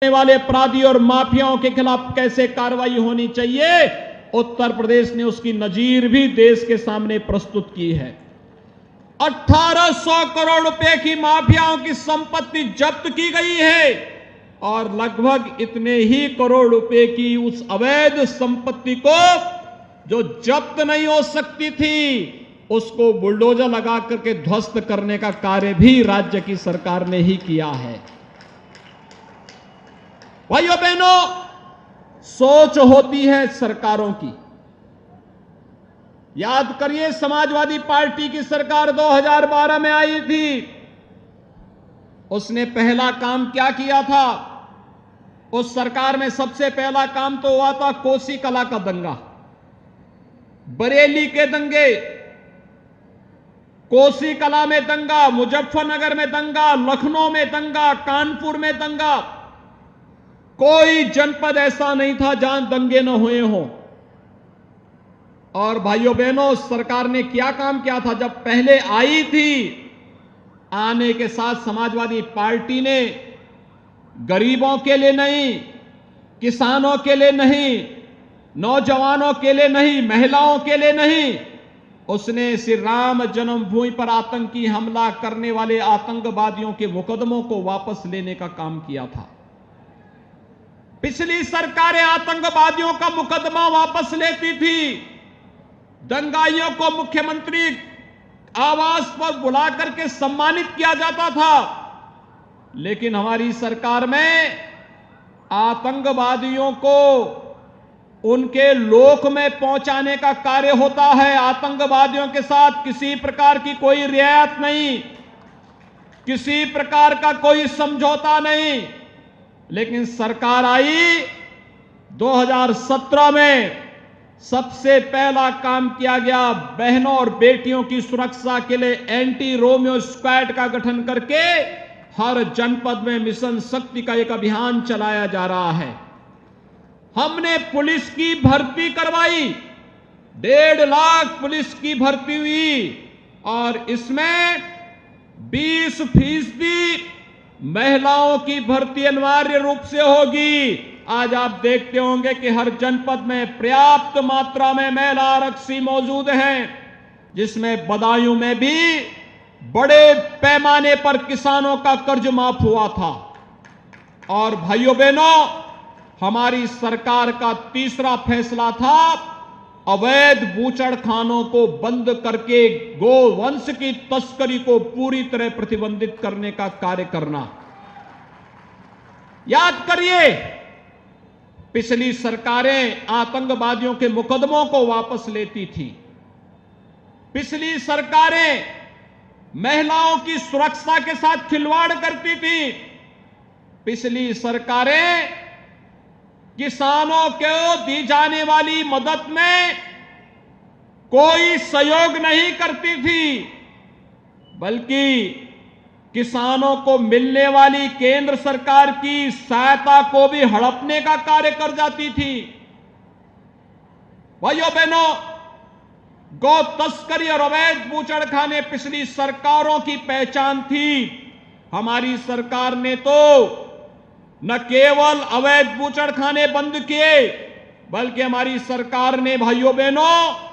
वाले अपराधी और माफियाओं के खिलाफ कैसे कार्रवाई होनी चाहिए, उत्तर प्रदेश ने उसकी नजीर भी देश के सामने प्रस्तुत की है। 1800 करोड़ रुपए की माफियाओं की संपत्ति जब्त की गई है और लगभग इतने ही करोड़ रुपए की उस अवैध संपत्ति को जो जब्त नहीं हो सकती थी, उसको बुलडोजर लगा करके ध्वस्त करने का कार्य भी राज्य की सरकार ने ही किया है। भाइयों बहनों, सोच होती है सरकारों की। याद करिए, समाजवादी पार्टी की सरकार 2012 में आई थी। उसने पहला काम क्या किया था? उस सरकार में सबसे पहला काम तो हुआ था कोसी कला का दंगा, बरेली के दंगे, कोसी कला में दंगा, मुजफ्फरनगर में दंगा, लखनऊ में दंगा, कानपुर में दंगा। कोई जनपद ऐसा नहीं था जहां दंगे न हुए हों। और भाइयों बहनों, सरकार ने क्या काम किया था? जब पहले आई थी, आने के साथ समाजवादी पार्टी ने गरीबों के लिए नहीं, किसानों के लिए नहीं, नौजवानों के लिए नहीं, महिलाओं के लिए नहीं, उसने श्री राम जन्मभूमि पर आतंकी हमला करने वाले आतंकवादियों के मुकदमों को वापस लेने का काम किया था। पिछली सरकारें आतंकवादियों का मुकदमा वापस लेती थी, दंगाइयों को मुख्यमंत्री आवास पर बुला करके सम्मानित किया जाता था। लेकिन हमारी सरकार में आतंकवादियों को उनके लोक में पहुंचाने का कार्य होता है। आतंकवादियों के साथ किसी प्रकार की कोई रियायत नहीं, किसी प्रकार का कोई समझौता नहीं। लेकिन सरकार आई 2017 में, सबसे पहला काम किया गया, बहनों और बेटियों की सुरक्षा के लिए एंटी रोमियो स्क्वाड का गठन करके हर जनपद में मिशन शक्ति का एक अभियान चलाया जा रहा है। हमने पुलिस की भर्ती करवाई, 1.5 लाख पुलिस की भर्ती हुई और इसमें 20% महिलाओं की भर्ती अनिवार्य रूप से होगी। आज आप देखते होंगे कि हर जनपद में पर्याप्त मात्रा में महिला आरक्षी मौजूद हैं, जिसमें बदायूं में भी बड़े पैमाने पर किसानों का कर्ज माफ हुआ था। और भाइयों बहनों, हमारी सरकार का तीसरा फैसला था अवैध बूचड़खानों को बंद करके गोवंश की तस्करी को पूरी तरह प्रतिबंधित करने का कार्य करना। याद करिए, पिछली सरकारें आतंकवादियों के मुकदमों को वापस लेती थी, पिछली सरकारें महिलाओं की सुरक्षा के साथ खिलवाड़ करती थी, पिछली सरकारें किसानों को दी जाने वाली मदद में कोई सहयोग नहीं करती थी, बल्कि किसानों को मिलने वाली केंद्र सरकार की सहायता को भी हड़पने का कार्य कर जाती थी। भाइयों बहनों, गौ तस्करी और अवैध बूचड़खाने पिछली सरकारों की पहचान थी। हमारी सरकार ने तो न केवल अवैध बूचड़खाने बंद किए, बल्कि हमारी सरकार ने भाइयों बहनों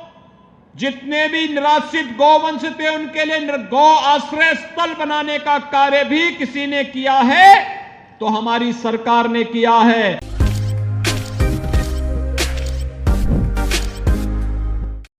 जितने भी निराश्रित गौवंश थे उनके लिए गौ आश्रय स्थल बनाने का कार्य भी किसी ने किया है तो हमारी सरकार ने किया है।